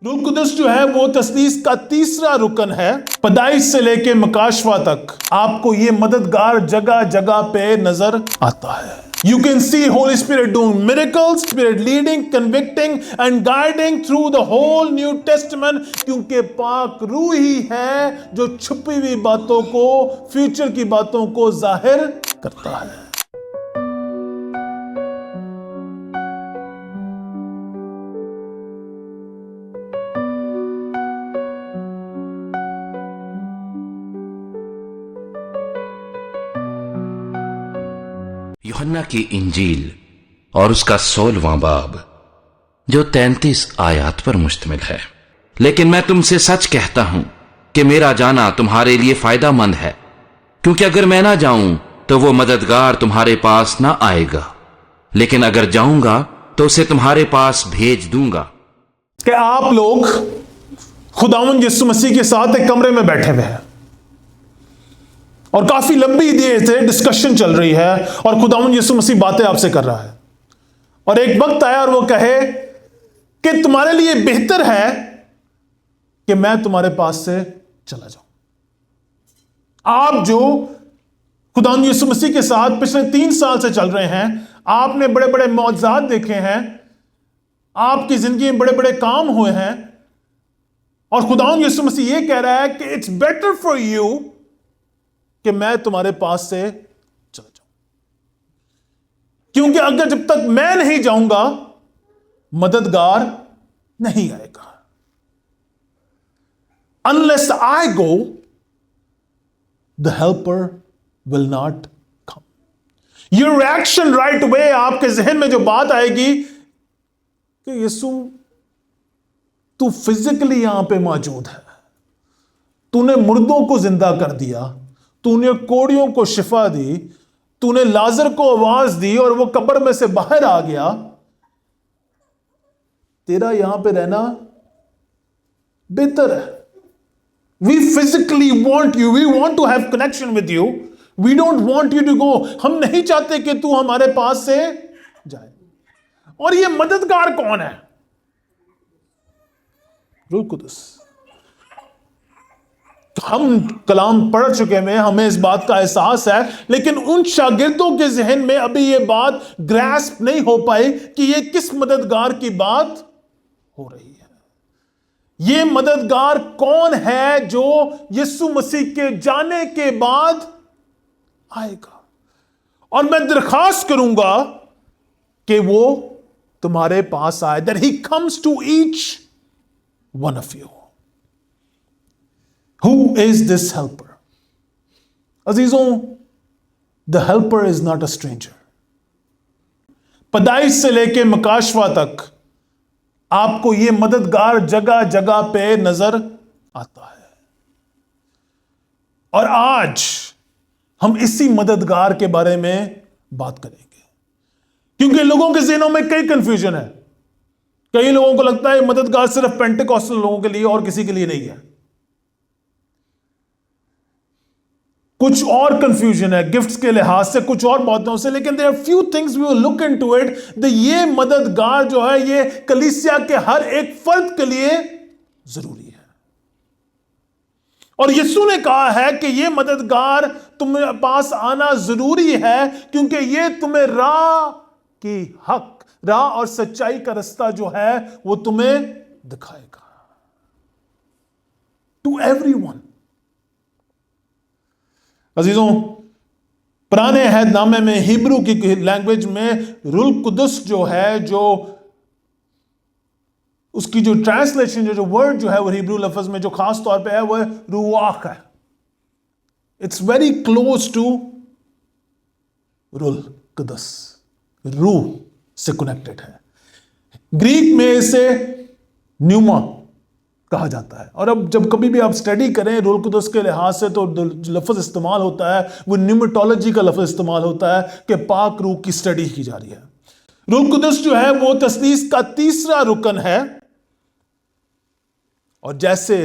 रूह कुदस जो है वो तस्लीस का तीसरा रुकन है। पैदाइश से लेके मकाशवा तक आपको ये मददगार जगह जगह पे नजर आता है। You can see Holy Spirit doing miracles, Spirit leading, convicting and guiding through the whole New Testament, क्योंकि पाक रूह ही है जो छुपी हुई बातों को, फ्यूचर की बातों को जाहिर करता है। यूहन्ना की इंजील और उसका 16वां बाब जो 33 आयत पर मुश्तमिल है। लेकिन मैं तुमसे सच कहता हूं कि मेरा जाना तुम्हारे लिए फायदामंद है, क्योंकि अगर मैं ना जाऊं तो वो मददगार तुम्हारे पास ना आएगा, लेकिन अगर जाऊंगा तो उसे तुम्हारे पास भेज दूंगा। कि आप लोग खुदावंद यीशु मसीह के साथ एक कमरे में बैठे हुए हैं और काफी लंबी देर से डिस्कशन चल रही है और खुदावंद यीशु मसीह बातें आपसे कर रहा है, और एक वक्त आया और वो कहे कि तुम्हारे लिए बेहतर है कि मैं तुम्हारे पास से चला जाऊं। आप जो खुदावंद यीशु मसीह के साथ पिछले 3 साल से चल रहे हैं, आपने बड़े बड़े मौजज़ात देखे हैं, आपकी जिंदगी में बड़े बड़े काम हुए हैं, और खुदावंद यीशु मसीह ये कह रहा है कि इट्स बेटर फॉर यू कि मैं तुम्हारे पास से चला जाऊं, क्योंकि अगर जब तक मैं नहीं जाऊंगा मददगार नहीं आएगा। Unless I go the helper will not come. Your reaction right away, आपके जहन में जो बात आएगी कि यीशु तू फिजिकली यहां पे मौजूद है, तूने मुर्दों को जिंदा कर दिया, तूने कोड़ियों को शिफा दी, तूने लाजर को आवाज दी और वो कब्र में से बाहर आ गया। तेरा यहां पे रहना बेहतर है। We physically want you, we want to have connection with you, we don't want you to go. हम नहीं चाहते कि तू हमारे पास से जाए। और ये मददगार कौन है? रूह कुदस। हम कलाम पढ़ चुके हैं, हमें इस बात का एहसास है, लेकिन उन शागिर्दों के जहन में अभी यह बात ग्रैस्प नहीं हो पाई कि यह किस मददगार की बात हो रही है। यह मददगार कौन है जो यीशु मसीह के जाने के बाद आएगा। और मैं दरखास्त करूंगा कि वो तुम्हारे पास आए, that he comes to each one of you. Who is this helper? अजीजों, the helper is not a stranger. पैदाइश से लेके मकाशवा तक आपको यह मददगार जगह जगह पे नजर आता है। और आज हम इसी मददगार के बारे में बात करेंगे, क्योंकि लोगों के ज़हनों में कई कंफ्यूजन है। कई लोगों को लगता है मददगार सिर्फ पेंटेकोस्टल लोगों के लिए और किसी के लिए नहीं है। कुछ और कंफ्यूजन है गिफ्ट्स के लिहाज से, कुछ और बातों से, लेकिन there are few things we will look into it. ये मददगार जो है ये कलीसिया के हर एक फर्द के लिए जरूरी है। और यीशु ने कहा है कि ये मददगार तुम्हारे पास आना जरूरी है, क्योंकि ये तुम्हें राह और सच्चाई का रास्ता जो है वो तुम्हें दिखाएगा। To everyone. अजीजों, पुराने अहदनामे में हिब्रू की लैंग्वेज में रूह कुदस जो है, जो उसकी जो ट्रांसलेशन जो वर्ड जो है वो हिब्रू लफ्ज में जो खास तौर पे है वो रूआख है। इट्स वेरी क्लोज टू रूह कुदस, रूह से कनेक्टेड है। ग्रीक में इसे न्यूमा कहा जाता है। और अब जब कभी भी आप स्टडी करें रूह कुदस के लिहाज से, तो लफ्ज इस्तेमाल होता है वो न्यूमेटोलॉजी का लफ्ज इस्तेमाल होता है कि पाक रूह की स्टडी की जा रही है। रूह कुदस जो है वो तस्लीस का तीसरा रुकन है, और जैसे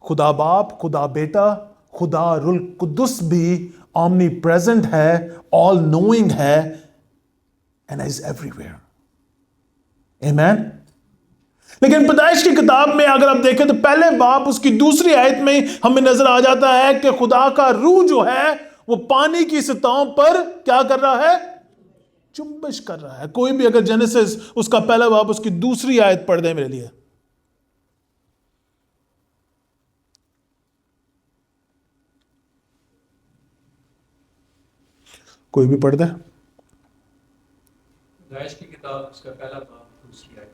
खुदा बाप, खुदा बेटा, खुदा रूह कुदस भी ऑमनी प्रेजेंट है, ऑल नोइंग है, एंड इज एवरीवेयर। आमेन। लेकिन पैदाइश की किताब में अगर आप देखें तो पहले बाप उसकी दूसरी आयत में हमें नजर आ जाता है कि खुदा का रूह जो है वो पानी की सतहों पर क्या कर रहा है? चुंबश कर रहा है। कोई भी अगर जेनेसिस उसका पहला बाप उसकी दूसरी आयत पढ़ दे मेरे लिए। कोई भी पढ़ दे। पैदाइश की किताब उसका पहला बाब दूसरी आयत।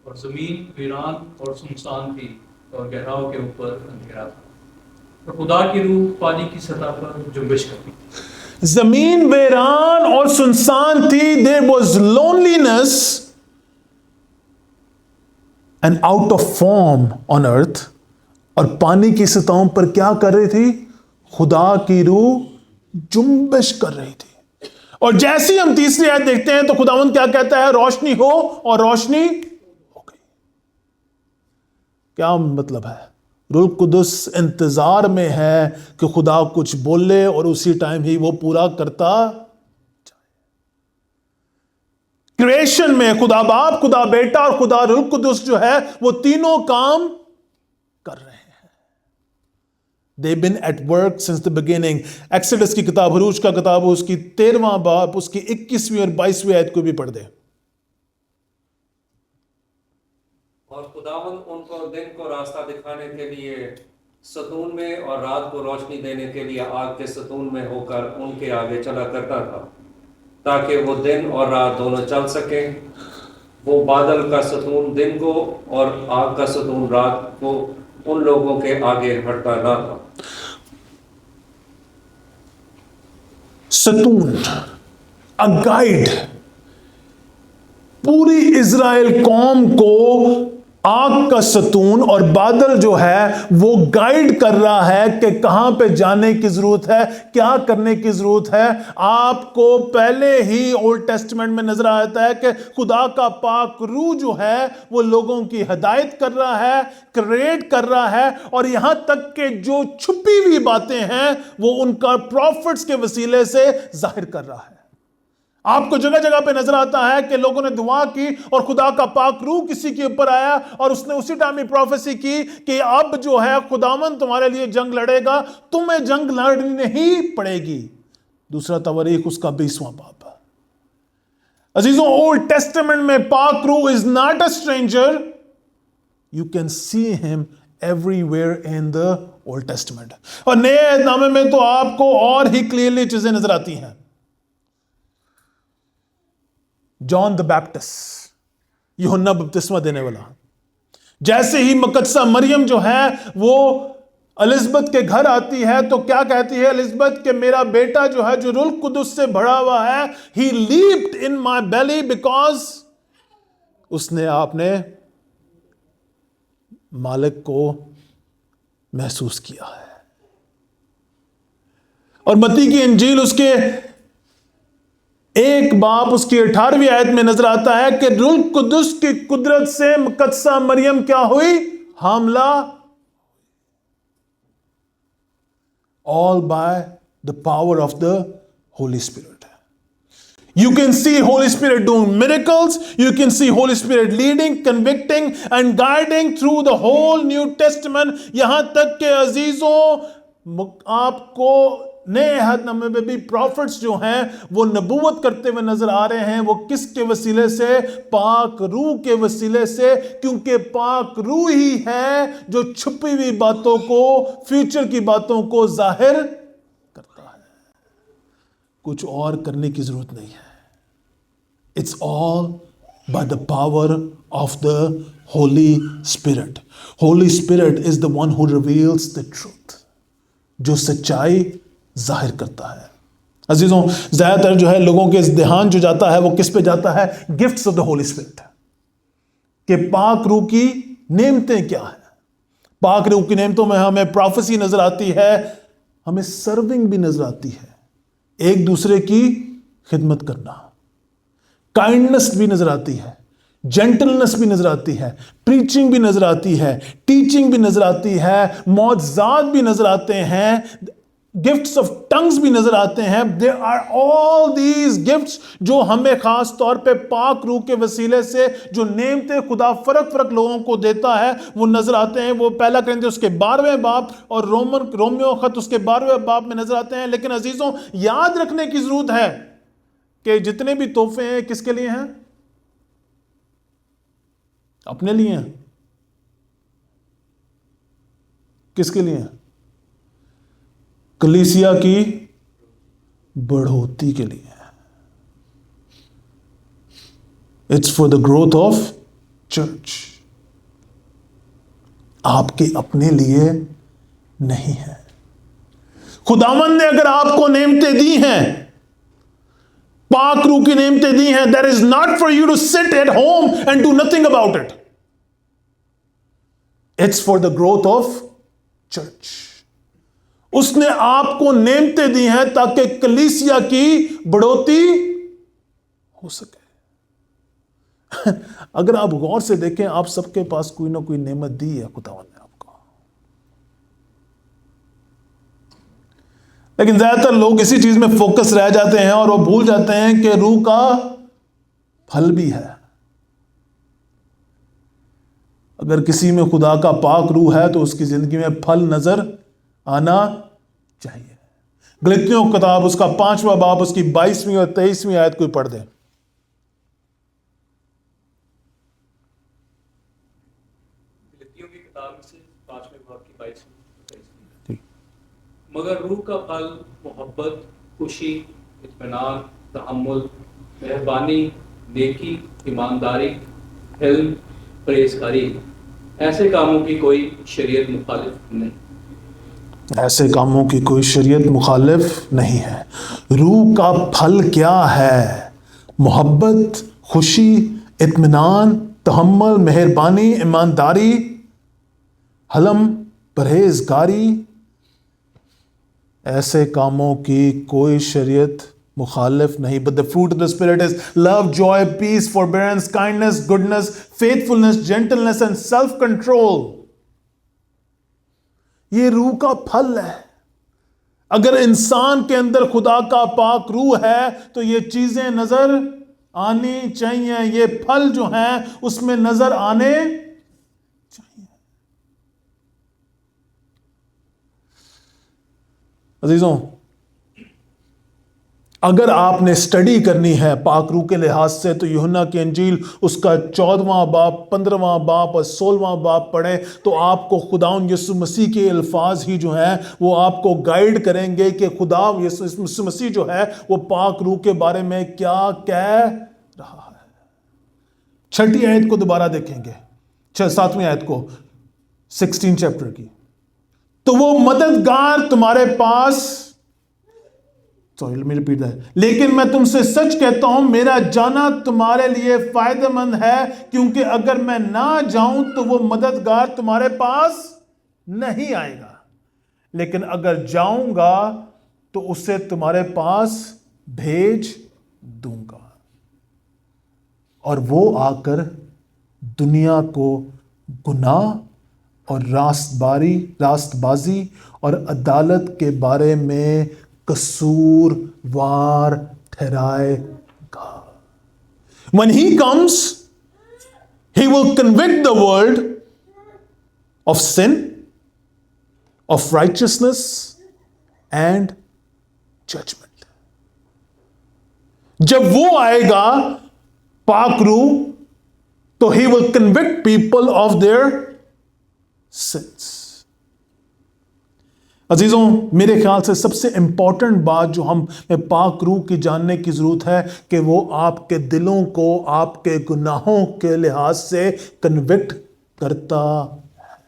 और जमीन वीरान और सुनसान थी और गहराओं के ऊपर अंधेरा था और खुदा की रूह पानी की सतह पर जुम्बिश करती थी। जमीन वीरान और सुनसान थी। There was loneliness and out of form on earth. और पानी की सतहों पर क्या कर रही थी? खुदा की रूह जुम्बिश कर रही थी। और जैसे ही हम तीसरी आयत देखते हैं तो खुदावंद क्या कहता है? रोशनी हो, और रोशनी हो गई। क्या मतलब है? रूह कुदुस इंतजार में है कि खुदा कुछ बोले और उसी टाइम ही वो पूरा करता जाए। क्रिएशन में खुदा बाप, खुदा बेटा और खुदा रूह कुदुस जो है वो तीनों काम कर रहे हैं। They've been at work since the beginning. Exodus की किताब, हरूज का किताब, उसकी 13वां बाब, उसकी 21वीं और 22वीं आयत को भी पढ़ दे। और खुदावंद उनको दिन को रास्ता दिखाने के लिए सतून में और रात को रोशनी देने के लिए आग के सतून में होकर उनके आगे चला करता था, ताकि वो दिन और रात दोनों चल सके। वो बादल का सतून दिन को और आग का सतून रात को उन लोगों के आगे हटता ना था। सतून, अ गाइड, पूरी इजराइल कौम को आग का सतून और बादल जो है वो गाइड कर रहा है कि कहां पे जाने की जरूरत है, क्या करने की जरूरत है। आपको पहले ही ओल्ड टेस्टमेंट में नजर आता है कि खुदा का पाक रूह जो है वो लोगों की हिदायत कर रहा है, क्रिएट कर रहा है। और यहां तक कि जो छुपी हुई बातें हैं वो उनका प्रॉफिट्स के वसीले से जाहिर कर रहा है। आपको जगह जगह पे नजर आता है कि लोगों ने दुआ की और खुदा का पाक रूह किसी के ऊपर आया और उसने उसी टाइम में प्रोफेसी की कि अब जो है खुदावन तुम्हारे लिए जंग लड़ेगा, तुम्हें जंग लड़नी नहीं पड़ेगी। दूसरा तवरीख उसका 20वां बाब है। अजीजों, ओल्ड टेस्टामेंट में पाक रूह is not a stranger. You can see him everywhere in the old testament. और नए नामे में तो आपको और ही क्लियरली चीजें नजर आती हैं। जॉन द बैप्टिस्ट, यूहन्ना बपतिस्मा देने वाला, जैसे ही मकदसा मरियम जो है वो एलिजबेथ के घर आती है तो क्या कहती है एलिजबेथ कि मेरा बेटा जो है जो रूह कुदुस से भरा हुआ है, he leaped in my belly, because उसने आपने मालिक को महसूस किया है। और मत्ती की इंजील उसके एक बाप उसकी 18वीं आयत में नजर आता है कि रूह कुदुस की कुदरत से मुकद्दसा मरियम क्या हुई? हामला। All by the power of the Holy Spirit. You can see Holy Spirit doing miracles. You can see Holy Spirit leading, convicting and guiding through the whole New Testament. यहां तक के अजीजों आपको नए अहदनामे में भी प्रॉफिट्स जो हैं वो नबूवत करते हुए नजर आ रहे हैं। वो किसके वसीले से? पाक रूह के वसीले से, क्योंकि पाक रूह ही है जो छुपी हुई बातों को, फ्यूचर की बातों को जाहिर करता है। कुछ और करने की जरूरत नहीं है। It's all by the power of the Holy spirit. Holi spirit is the one who reveals the truth, जो सच्चाई जाहिर करता है। अजीजों, ज्यादातर जो है लोगों के ध्यान जो जाता है वो किस पे जाता है? Gifts of the Holy spirit, कि पाक रूह की नेमतें क्या है। पाक रूह की नेमतों में हमें प्रोफेसी नजर आती है, हमें सर्विंग भी नजर आती है, एक दूसरे की खिदमत करना, काइंडनेस भी नजर आती है, जेंटलनेस भी नजर आती है, प्रीचिंग भी नजर आती है, टीचिंग भी नजर आती है, मौजज़ात भी नजर आते हैं। गिफ्ट्स ऑफ टंग्स भी नजर आते हैं। There are all these gifts जो हमें खास तौर पे पाक रूह के वसीले से जो नेमते खुदा फर्क फर्क लोगों को देता है वो नजर आते हैं। वो पहला कुरिन्थियों उसके 12वें बाब और रोमियो खत उसके 12वें बाब में नजर आते हैं। लेकिन अजीजों, याद रखने की जरूरत है कि जितने भी तोहफे हैं किसके लिए हैं? अपने लिए हैं। किसके लिए हैं? कलीसिया की बढ़ोतरी के लिए है। It's for the growth of church, आपके अपने लिए नहीं है। खुदावन ने अगर आपको नेमतें दी हैं, पाक रूह की नेमतें दी हैं, that is not for you to sit at home and do nothing about it. It's for the growth of church. उसने आपको नेमतें दी हैं ताकि कलीसिया की बढ़ोतरी हो सके। अगर आप गौर से देखें, आप सबके पास कोई ना कोई नेमत दी है खुदावन ने आपको। लेकिन ज्यादातर लोग इसी चीज में फोकस रह जाते हैं और वो भूल जाते हैं कि रूह का फल भी है। अगर किसी में खुदा का पाक रूह है तो उसकी जिंदगी में फल नजर आना चाहिए। गलतियों की किताब उसका 5वां बाब उसकी 22वीं और 23वीं आयत कोई पढ़ दे। गलतियों की किताब से 5वें बाब की 22वीं। मगर रूह का फल मोहब्बत, खुशी, इत्मीनान, तहम्मुल, मेहरबानी, नेकी, ईमानदारी, हिल्म, परहेजगारी, ऐसे कामों की कोई शरीयत मुखालिफ नहीं। ऐसे कामों की कोई शरीयत मुखालिफ नहीं है। रूह का फल क्या है? मोहब्बत, खुशी, इत्मीनान, तहम्मुल, मेहरबानी, ईमानदारी, हलम, परहेजगारी। ऐसे कामों की कोई शरीयत मुखालिफ नहीं। But the fruit of the spirit is love, joy, peace, forbearance, kindness, goodness, faithfulness, gentleness and self control. ये रूह का फल है। अगर इंसान के अंदर खुदा का पाक रूह है तो ये चीजें नजर आनी चाहिए। ये फल जो हैं उसमें नजर आने चाहिए। अजीजों, अगर आपने स्टडी करनी है पाक रूह के लिहाज से तो यूहन्ना की इंजील उसका 14वां बाब, 15वां बाब और 16वां बाब पढ़ें तो आपको खुदाउन यीशु मसीह के अल्फाज ही जो हैं वो आपको गाइड करेंगे कि खुदा यीशु मसीह जो है वो पाक रूह के बारे में क्या कह रहा है। 6ठी आयत को दोबारा देखेंगे, 7वीं आयत को 16 चैप्टर की। तो वो मददगार तुम्हारे पास, लेकिन मैं तुमसे सच कहता हूं मेरा जाना तुम्हारे लिए फायदेमंद है, क्योंकि अगर मैं ना जाऊं तो वो मददगार तुम्हारे पास नहीं आएगा, लेकिन अगर जाऊंगा तो उसे तुम्हारे पास भेज दूंगा और वो आकर दुनिया को गुनाह और रास्तबाजी और अदालत के बारे में कसूरवार ठहराएगा। When he comes, he will convict the world of sin, of righteousness and judgment. जब वो आएगा पाक रूह तो he will convict people of their sins. अजीजों, मेरे ख्याल से सबसे इंपॉर्टेंट बात जो हम पाक रूह की जानने की जरूरत है कि वो आपके दिलों को आपके गुनाहों के लिहाज से कन्विक्ट करता है।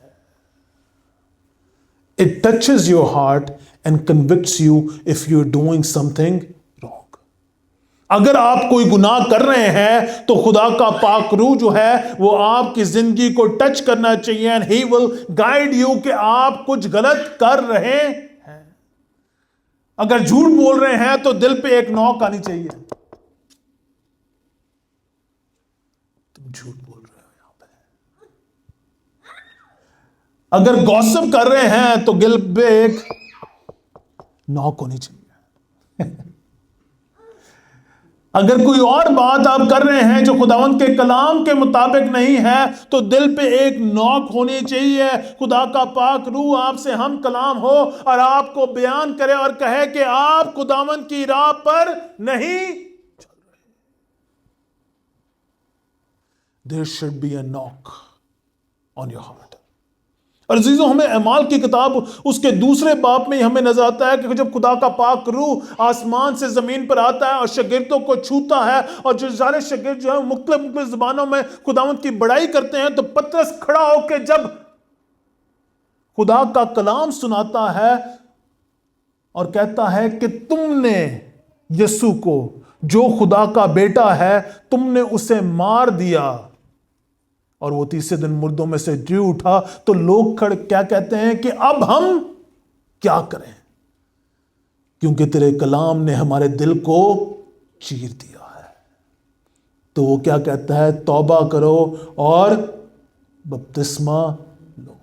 It touches your heart and convicts you if you are doing something wrong. अगर आप कोई गुनाह कर रहे हैं तो खुदा का पाक रूह जो है वो आपकी जिंदगी को टच करना चाहिए and he will guide you कि आप कुछ गलत कर रहे हैं। अगर झूठ बोल रहे हैं तो दिल पे एक नौक आनी चाहिए, तुम झूठ बोल रहे हो यहां पे। अगर गॉसिप कर रहे हैं तो दिल पे एक नॉक होनी चाहिए। अगर कोई और बात आप कर रहे हैं जो खुदावंद के कलाम के मुताबिक नहीं है तो दिल पे एक नॉक होनी चाहिए। खुदा का पाक रूह आपसे हम कलाम हो और आपको बयान करे और कहे कि आप खुदावंद की राह पर नहीं चल रहे। There should be a knock on your heart. और अजीजों, हमें अमाल की किताब उसके दूसरे बाब में हमें नजर आता है कि जब खुदा का पाक रूह आसमान से जमीन पर आता है और शागिर्दों को छूता है और जो सारे शागिर्द जो है मुख्तलिफ ज़बानों में खुदावंद की बड़ाई करते हैं, तो पतरस खड़ा होकर जब खुदा का कलाम सुनाता है और कहता है कि तुमने यीशु को, जो खुदा का बेटा है, तुमने उसे मार दिया और वो तीसरे दिन मुर्दों में से जी उठा, तो लोग खड़े क्या कहते हैं कि अब हम क्या करें, क्योंकि तेरे कलाम ने हमारे दिल को चीर दिया है। तो वो क्या कहता है, तौबा करो और बपतिस्मा लो।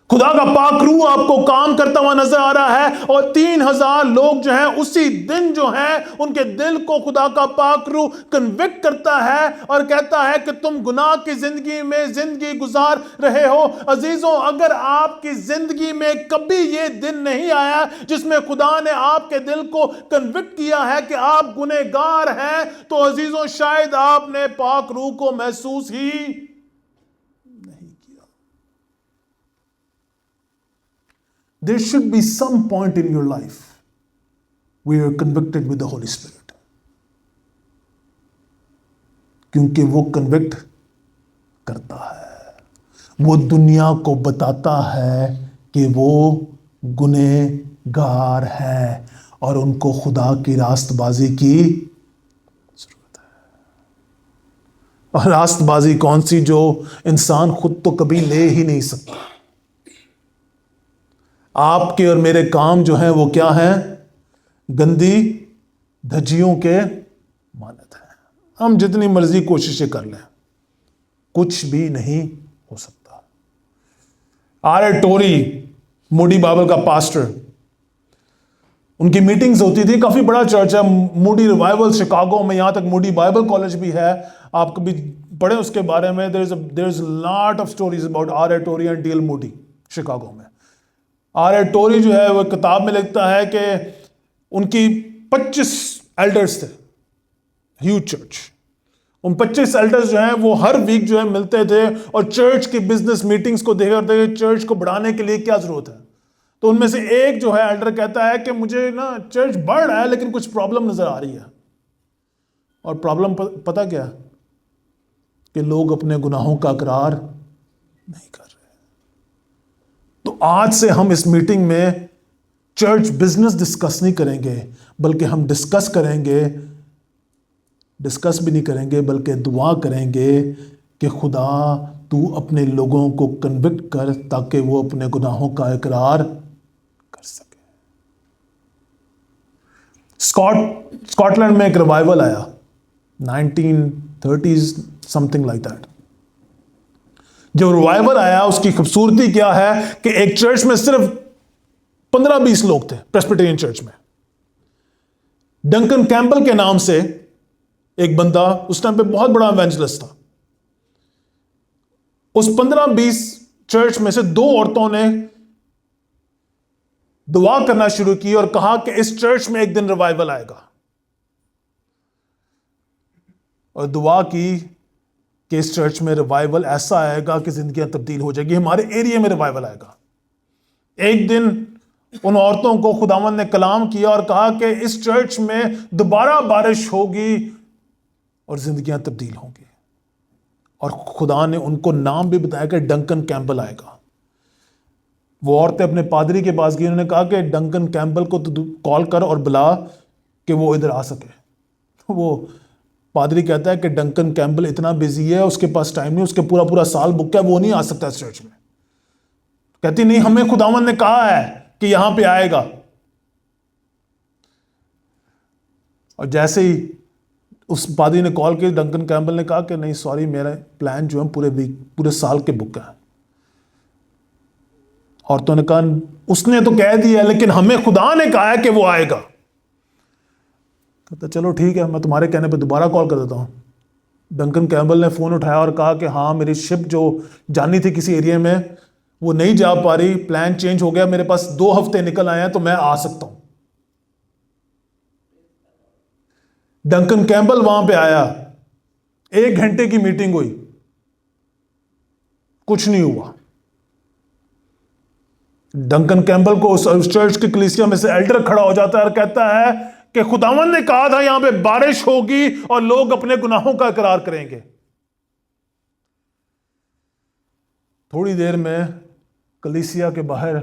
खुदा का पाक रूह आपको काम करता हुआ नजर आ रहा है और 3000 लोग जो हैं उसी दिन जो हैं उनके दिल को खुदा का पाक रूह कन्विक्ट करता है और कहता है कि तुम गुनाह की जिंदगी में जिंदगी गुजार रहे हो। अजीजों, अगर आपकी जिंदगी में कभी ये दिन नहीं आया जिसमें खुदा ने आपके दिल को कन्विक्ट किया है कि आप गुनहगार हैं, तो अजीजों शायद आपने पाक रूह को महसूस ही there should be some point in your life where you're convicted with the Holy Spirit, क्योंकि वो कन्विक्ट करता है, वो दुनिया को बताता है कि वो गुनहगार है और उनको खुदा की रास्तबाजी की जरूरत है। और रास्तबाजी कौन सी, जो इंसान खुद तो कभी ले ही नहीं सकता। आपके और मेरे काम जो हैं वो क्या हैं, गंदी धज्जियों के मानत है। हम जितनी मर्जी कोशिशें कर लें, कुछ भी नहीं हो सकता। आर टोरी, मूडी बाइबल का पास्टर, उनकी मीटिंग्स होती थी, काफी बड़ा चर्च है मूडी रिवाइवल शिकागो में, यहां तक मूडी बाइबल कॉलेज भी है, आप कभी पढ़े उसके बारे में। There is lot of stories about R Torrey and D L Moody Chicago में। आर टोरी जो है वो किताब में लिखता है कि उनकी 25 एल्डर्स थे, ह्यूज चर्च। उन 25 एल्डर्स जो हैं वो हर वीक जो है मिलते थे और चर्च की बिजनेस मीटिंग्स को देखा करते थे, चर्च को बढ़ाने के लिए क्या जरूरत है। तो उनमें से एक जो है एल्डर कहता है कि मुझे ना चर्च बढ़ रहा है लेकिन कुछ प्रॉब्लम नजर आ रही है। और प्रॉब्लम पता क्या, कि लोग अपने गुनाहों का इकरार नहीं कर रहे। तो आज से हम इस मीटिंग में चर्च बिजनेस डिस्कस नहीं करेंगे, बल्कि हम डिस्कस भी नहीं करेंगे बल्कि दुआ करेंगे कि खुदा तू अपने लोगों को कन्विक्ट कर ताकि वो अपने गुनाहों का इकरार कर सके। स्कॉटलैंड में एक रिवाइवल आया 1930s, समथिंग लाइक दैट। जो रिवाइवल आया उसकी खूबसूरती क्या है कि एक चर्च में सिर्फ 15-20 लोग थे, प्रेस्बिटेरियन चर्च में। डंकन कैम्पबेल के नाम से एक बंदा उस टाइम पे बहुत बड़ा इवेंजलिस्ट था। उस 15-20 चर्च में से 2 औरतों ने दुआ करना शुरू की और कहा कि इस चर्च में एक दिन रिवाइवल आएगा, और दुआ की कि इस चर्च में रिवाइवल ऐसा आएगा कि जिंदगियां तब्दील हो जाएगी, हमारे एरिया में रिवाइवल आएगा। एक दिन उन औरतों को खुदावंद ने कलाम किया और कहा कि इस चर्च में दोबारा बारिश होगी और जिंदगियां तब्दील होंगी। और खुदा ने उनको नाम भी बताया कि डंकन कैम्पबेल आएगा। वो औरतें अपने पादरी के पास गई, उन्होंने कहा कि डंकन कैम्पबेल को तो कॉल कर और बुला कि वो इधर आ सके। वो पादरी कहता है कि डंकन कैम्पबेल इतना बिजी है, उसके पास टाइम नहीं, उसके पूरा साल बुक है, वो नहीं आ सकता इस चर्च में। कहती नहीं, हमें खुदावंद ने कहा है कि यहां पे आएगा। और जैसे ही उस पादरी ने कॉल की, डंकन कैम्पबेल ने कहा कि नहीं सॉरी, मेरा प्लान जो है पूरे साल के बुक है। औरतों ने कहा उसने तो कह दिया लेकिन हमें खुदा ने कहा है कि वो आएगा। कहता चलो ठीक है, मैं तुम्हारे कहने पे दोबारा कॉल कर देता हूं। डंकन कैम्बल ने फोन उठाया और कहा कि हाँ मेरी शिप जो जानी थी किसी एरिया में वो नहीं जा पा रही, प्लान चेंज हो गया, मेरे पास 2 हफ्ते निकल आए हैं तो मैं आ सकता हूं। डंकन कैम्बल वहां पे आया, 1 घंटे की मीटिंग हुई, कुछ नहीं हुआ। डंकन कैम्बल को उस चर्च की कलीसिया में से एल्डर खड़ा हो जाता है और कहता है कि खुदावन ने कहा था यहां पे बारिश होगी और लोग अपने गुनाहों का इकरार करेंगे। थोड़ी देर में कलीसिया के बाहर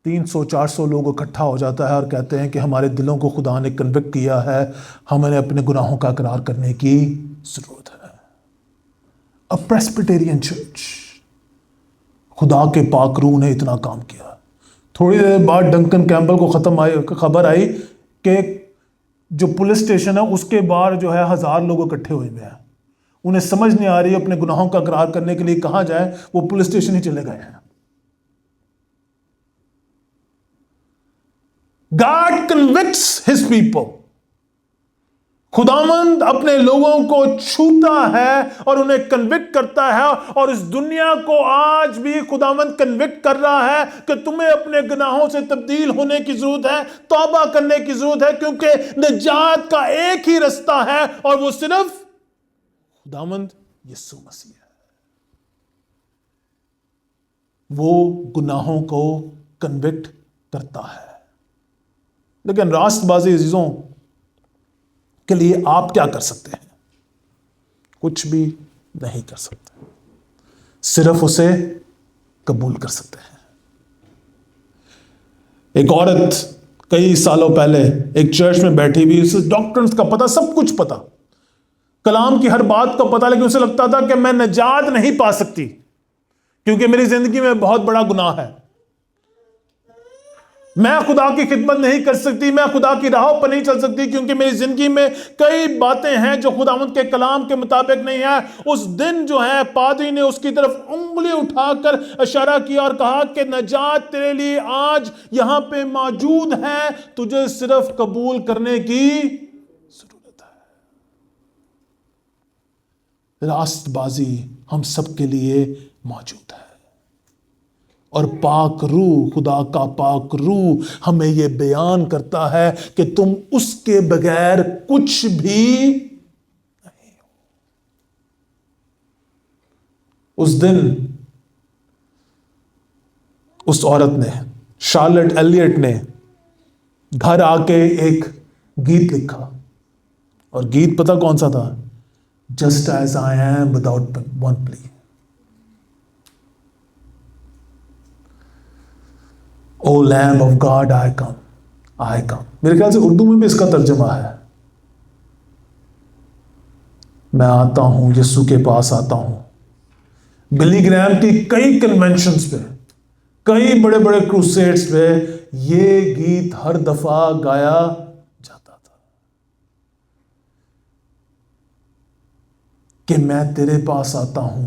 300-400 लोग इकट्ठा हो जाता है और कहते हैं कि हमारे दिलों को खुदा ने कन्विक्ट किया है, हमें अपने गुनाहों का इकरार करने की जरूरत है। अ प्रेस्बिटेरियन चर्च, खुदा के पाक रूह ने इतना काम किया। थोड़ी देर बाद डंकन कैम्बल को खबर आई कि जो पुलिस स्टेशन है उसके बाहर जो है 1000 लोग इकट्ठे हुए हैं। उन्हें समझ नहीं आ रही अपने गुनाहों का इकरार करने के लिए कहां जाए, वो पुलिस स्टेशन ही चले गए हैं। God convicts his people. खुदावंद अपने लोगों को छूता है और उन्हें कन्विक्ट करता है, और इस दुनिया को आज भी खुदावंद कन्विक्ट कर रहा है कि तुम्हें अपने गुनाहों से तब्दील होने की जरूरत है, तौबा करने की जरूरत है, क्योंकि निजात का एक ही रास्ता है और वो सिर्फ खुदावंद यीशु मसीह है। वो गुनाहों को कन्विक्ट करता है। लेकिन रास्तबाजी अजीजों के लिए आप क्या कर सकते हैं? कुछ भी नहीं कर सकते, सिर्फ उसे कबूल कर सकते हैं। एक औरत कई सालों पहले एक चर्च में बैठी हुई, उसे डॉक्ट्रिन्स का पता, सब कुछ पता, कलाम की हर बात का पता, लेकिन उसे लगता था कि मैं निजात नहीं पा सकती क्योंकि मेरी जिंदगी में बहुत बड़ा गुनाह है, मैं खुदा की खिदमत नहीं कर सकती, मैं खुदा की राहों पर नहीं चल सकती क्योंकि मेरी जिंदगी में कई बातें हैं जो खुदावंद के कलाम के मुताबिक नहीं है। उस दिन जो है पादरी ने उसकी तरफ उंगली उठाकर इशारा किया और कहा कि निजात तेरे लिए आज यहां पे मौजूद है, तुझे सिर्फ कबूल करने की जरूरत है। रास्तबाजी हम सबके लिए मौजूद है, और पाक रूह, खुदा का पाक रूह हमें यह बयान करता है कि तुम उसके बगैर कुछ भी नहीं हो। उस दिन उस औरत ने, शार्लेट एलियट ने घर आके एक गीत लिखा, और गीत पता कौन सा था? Just as I am without one plea. O lamb of God I come, I come. मेरे ख्याल से उर्दू में भी इसका तर्जुमा है, मैं आता हूं, यीशु के पास आता हूं। बिली ग्रैम की कई कन्वेंशंस पे, कई बड़े बड़े क्रूसेड्स पे ये गीत हर दफा गाया जाता था कि मैं तेरे पास आता हूं,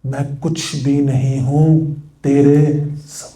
मैं कुछ भी नहीं हूं तेरे सबब।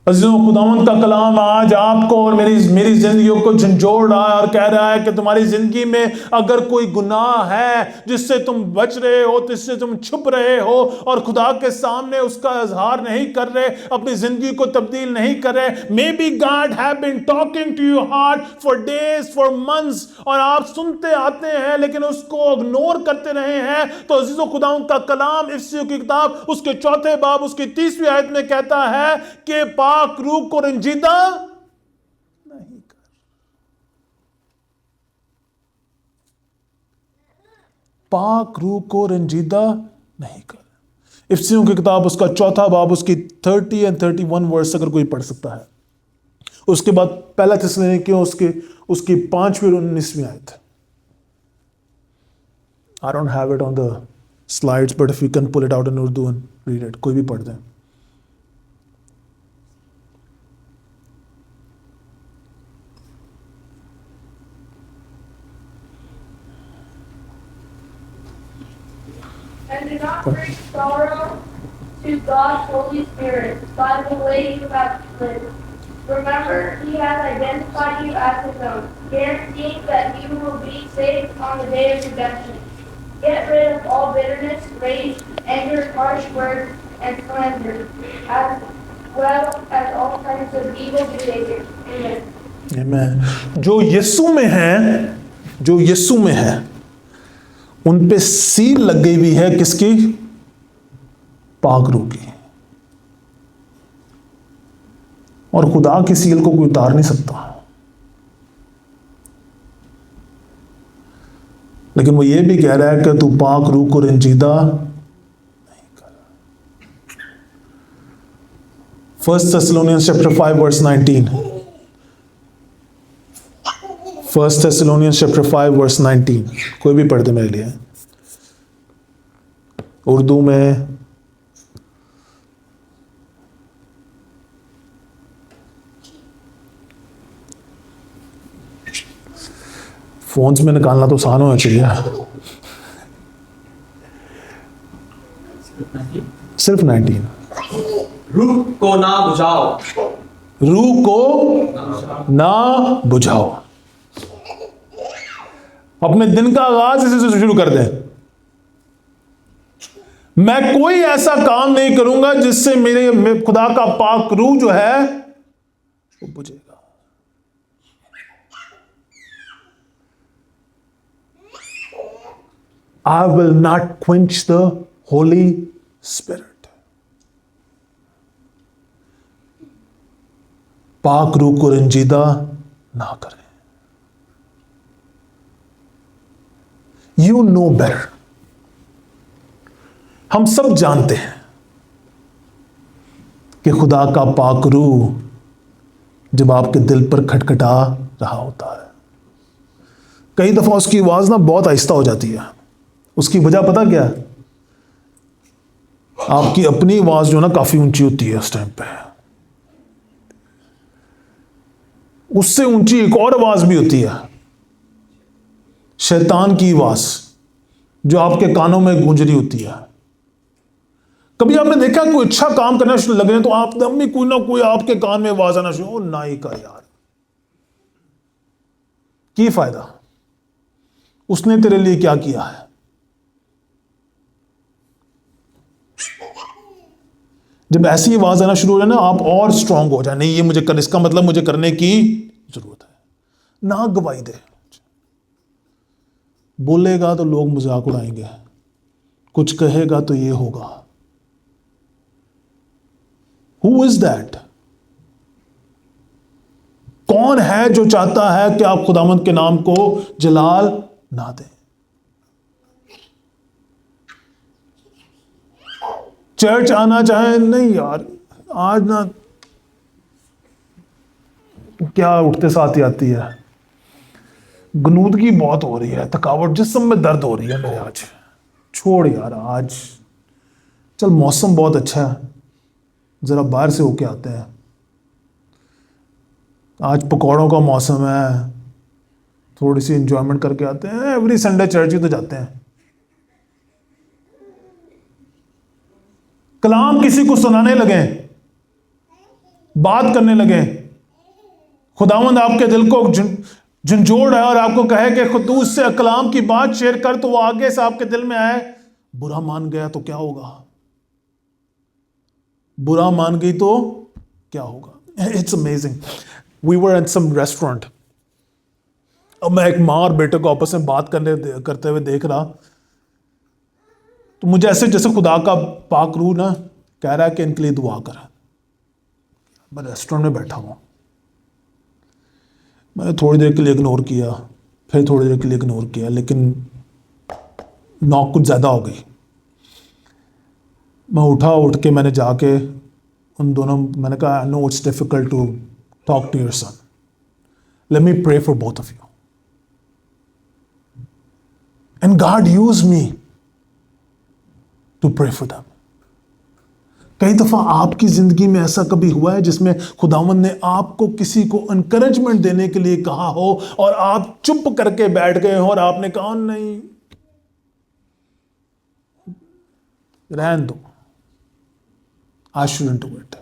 अज़ीज़ों, खुदावंद का कलाम आज आपको और मेरी जिंदगी को झंझोड़ रहा है और कह रहा है कि तुम्हारी जिंदगी में अगर कोई गुनाह है जिससे तुम बच रहे हो, जिससे तुम छुप रहे हो और खुदा के सामने उसका इजहार नहीं कर रहे, अपनी जिंदगी को तब्दील नहीं कर रहे, maybe God have been talking to your heart for days, for months, और आप सुनते आते हैं लेकिन उसको इग्नोर करते रहे हैं, तो अज़ीज़ों, खुदावंद का कलाम इफ्सियों की किताब उसके 4 बाब उसकी 30वीं आयत में कहता है कि पाक रूह को रंजीदा नहीं कर। पाक रूह को रंजीदा नहीं कर। इफ्सियों की किताब उसका 4 बाब उसकी 30 और 31 वर्स अगर कोई पढ़ सकता है। उसके बाद पहला थिस्सलुनीकियों उसकी 5वीं और 19वीं आयत। I don't have it on the slides, but if you can pull it out in Urdu and read it, कोई भी पढ़ दें। And do not bring sorrow to God's Holy Spirit by the way you have lived. Remember, He has identified you as His own, guaranteeing that you will be saved on the day of redemption. Get rid of all bitterness, rage, anger, harsh words, and slander, as well as all kinds of evil behavior. Amen. Amen. जो यीशु में है, जो यीशु में है, उन पे seal लग गई हुई है किसकी? पाक रूह की। और खुदा की सील को कोई उतार नहीं सकता। लेकिन वो ये भी कह रहा है कि तू पाक रूह को रंजीदा नहीं कर। 1 Thessalonians chapter 5 verse 19। 1 Thessalonians chapter 5 verse 19। कोई भी पढ़ दे मेरे लिए, उर्दू में। फोन्स में निकालना तो आसान होना चाहिए। सिर्फ 19। रूह को ना बुझाओ, रूह को ना बुझाओ। अपने दिन का आगाज इसी से शुरू कर दें। मैं कोई ऐसा काम नहीं करूंगा जिससे मेरे खुदा का पाक रूह जो है वो बुझेगा। I will not quench the Holy Spirit. पाक रूह को रंजीदा ना करें। You know better. हम सब जानते हैं कि खुदा का पाक रूह जब आपके दिल पर खटखटा रहा होता है, कई दफा उसकी आवाज ना बहुत आहिस्ता हो जाती है। उसकी वजह पता क्या है? आपकी अपनी आवाज जो ना काफी ऊंची होती है उस टाइम पे। उससे ऊंची एक और आवाज भी होती है, शैतान की आवाज, जो आपके कानों में गूंज रही होती है। कभी आपने देखा कोई अच्छा काम करना शुरू लगे तो आप दम में कोई ना कोई आपके कान में आवाज आना शुरू, ओ नाई का यार, की फायदा, उसने तेरे लिए क्या किया है। जब ऐसी आवाज आना शुरू हो जाए ना, आप और स्ट्रांग हो जाए, नहीं ये मुझे कर, इसका मतलब मुझे करने की जरूरत है। ना गवाही दे। बोलेगा तो लोग मजाक उड़ाएंगे, कुछ कहेगा तो ये होगा। Who is that? कौन है जो चाहता है कि आप खुदावंद के नाम को जलाल ना दें? चर्च आना चाहे नहीं यार, आज ना क्या उठते साथ ही आती है, गनूदगी बहुत हो रही है, थकावट, जिस्म में दर्द हो रही है मेरे। आज छोड़ यार, आज चल मौसम बहुत अच्छा है, जरा बाहर से होके आते हैं। आज पकौड़ों का मौसम है, थोड़ी सी एंजॉयमेंट करके आते हैं। एवरी संडे चर्च ही तो जाते हैं। कलाम किसी को सुनाने लगे, बात करने लगे, खुदावंद आपके दिल को झंझोड़ है और आपको कहे कि खुद तू उससे कलाम की बात शेयर कर, तो वो आगे से आपके दिल में आए, बुरा मान गया तो क्या होगा, बुरा मान गई तो क्या होगा। It's amazing. We were in some restaurant, अब मैं एक माँ और बेटे को आपस में बात करते हुए देख रहा, तो मुझे ऐसे जैसे खुदा का पाक रूह ना कह रहा है कि इनके लिए दुआ कर। मैं रेस्टोरेंट में बैठा हुआ, मैंने थोड़ी देर के लिए इग्नोर किया, फिर थोड़ी देर के लिए इग्नोर किया, लेकिन नॉक कुछ ज़्यादा हो गई। मैं उठ के मैंने जाके उन दोनों, मैंने कहा I know it's difficult to talk to your son, let me pray for both of you and God use me to pray for them. कई दफा आपकी जिंदगी में ऐसा कभी हुआ है जिसमें खुदावंद ने आपको किसी को एनकरेजमेंट देने के लिए कहा हो और आप चुप करके बैठ गए हो और आपने कहा नहीं, रहने दो, I shouldn't do it.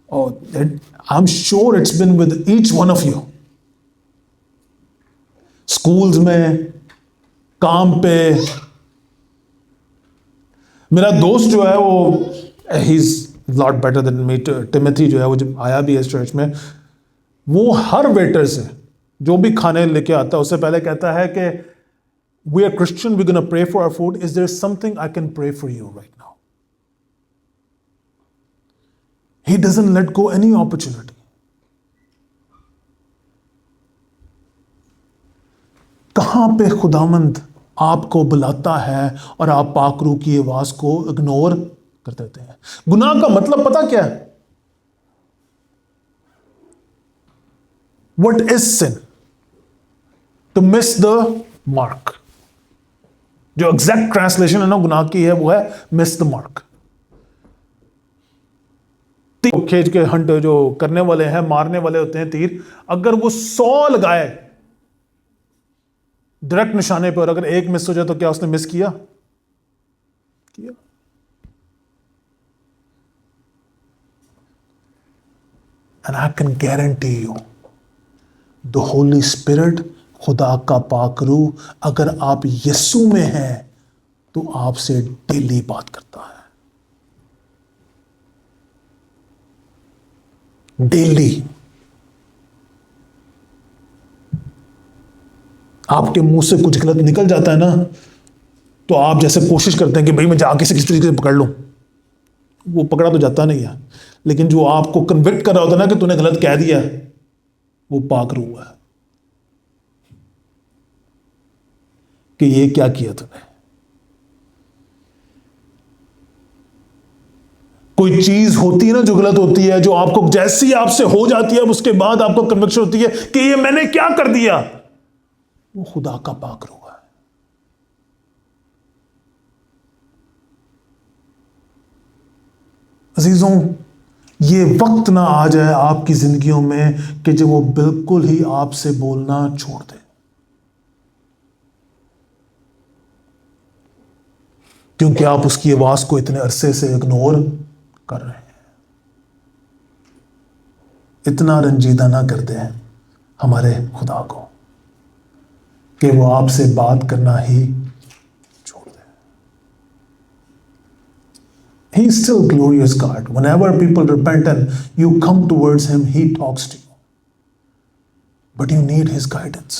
Oh, I'm sure it's been with each one of you. Schools में, काम पे. मेरा दोस्त जो है वो, he is lot better than me, Timothy जो है वो जब आया भी है इस चर्च में, वो हर वेटर से जो भी खाने लेके आता है उससे पहले कहता है कि we are Christian, we gonna pray for our food, is there something I can pray for you right now. He doesn't let go any opportunity. कहां पे खुदावंद आपको बुलाता है और आप पाक रूह की आवाज को इग्नोर कर देते हैं. गुनाह का मतलब पता क्या है? What is sin? To miss the mark. जो एग्जैक्ट ट्रांसलेशन है ना गुनाह की है वो है मिस द मार्क. खेत के हंट जो करने वाले हैं, मारने वाले होते हैं तीर, अगर वो 100 लगाए डायरेक्ट निशाने पर, अगर एक मिस हो जाए तो क्या उसने मिस किया? And I can guarantee you, the Holy Spirit, खुदा का पाक रूह, अगर आप यीशु में हैं तो आपसे डेली बात करता है. डेली. आपके मुंह से कुछ गलत निकल जाता है ना, तो आप जैसे कोशिश करते हैं कि भाई मैं जाके से किस तरीके से पकड़ लूं. वो पकड़ा तो जाता नहीं है, लेकिन जो आपको कन्विक्ट कर रहा होता है ना कि तूने गलत कह दिया, वो पाक रूह है कि ये क्या किया तूने. कोई चीज होती है ना जो गलत होती है, जो आपको जैसी आपसे हो जाती है उसके बाद आपको कन्विक्शन होती है कि ये मैंने क्या कर दिया, वो खुदा का पाक रूह है. अजीजों, ये वक्त ना आ जाए आपकी जिंदगियों में कि जब वो बिल्कुल ही आपसे बोलना छोड़ दे, क्योंकि आप उसकी आवाज को इतने अरसे से इग्नोर कर रहे हैं. इतना रंजीदा ना कर दे हमारे खुदा को कि वो आपसे बात करना ही छोड़ दे. He is still glorious God. Whenever people repent and you come towards him, he talks to you. But you need his guidance.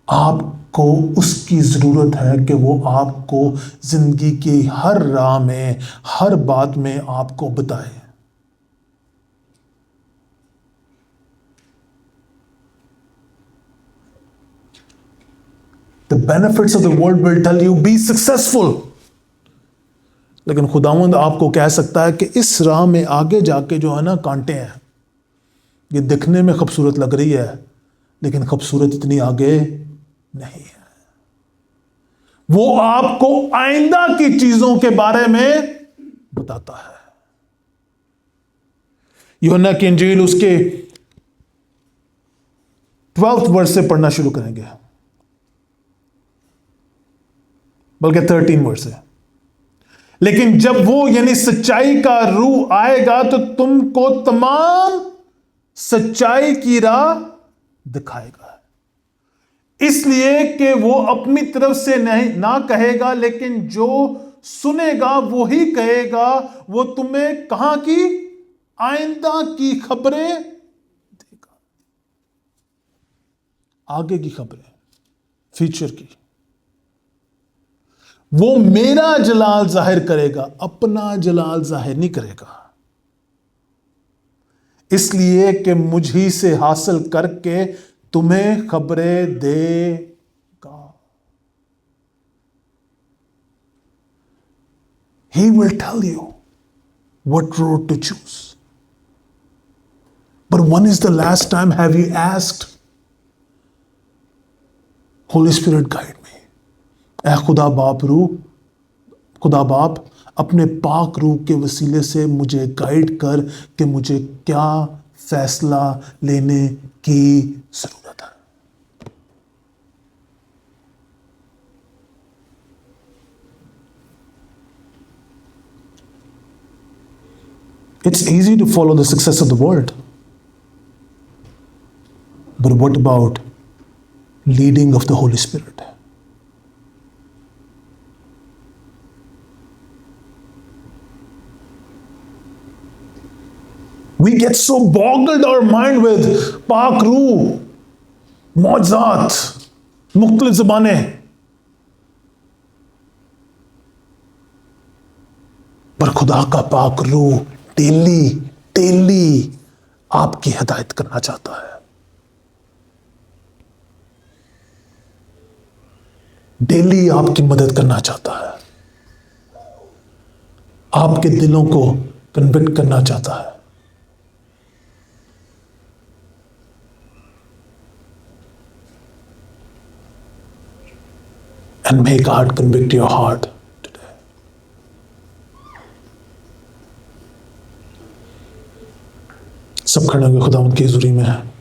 आपको उसकी जरूरत है कि वो आपको जिंदगी की हर राह में, हर बात में आपको बताए. The benefits of the world will tell you be successful. लेकिन खुदावंद आपको कह सकता है कि इस राह में आगे जाके जो है ना कांटे हैं, ये दिखने में खूबसूरत लग रही है लेकिन खूबसूरत इतनी आगे नहीं है. वो आपको आइंदा की चीजों के बारे में बताता है. यूहन्ना की इंजील उसके 12th वर्स से पढ़ना शुरू करेंगे, बल्कि 13 वर्स से. लेकिन जब वो यानी सच्चाई का रूह आएगा तो तुमको तमाम सच्चाई की राह दिखाएगा, इसलिए कि वो अपनी तरफ से नहीं ना कहेगा, लेकिन जो सुनेगा वो ही कहेगा. वो तुम्हें कहां की? आइंदा की खबरें देगा, आगे की खबरें, फ्यूचर की. वो मेरा जलाल जाहिर करेगा, अपना जलाल जाहिर नहीं करेगा, इसलिए कि मुझी से हासिल करके तुम्हें खबरें देगा. He will tell you what road to choose. But when is the last time have you asked, Holy Spirit guide me? ऐ खुदा बाप अपने पाक रूह के वसीले से मुझे गाइड कर कि मुझे क्या फैसला लेने की जरूरत है. It's easy to follow the success of the world. But what about leading of the Holy Spirit? We get so boggled our mind with पाक रूह, मौजात, मुख्तलिफ ज़बानें, पर खुदा का पाक रूह डेली आपकी हिदायत करना चाहता है, डेली आपकी मदद करना चाहता है, आपके दिलों को कन्विक्ट करना चाहता है. And may God convict your heart today. सब खड़े होंगे खुदावंद की हुजूरी में.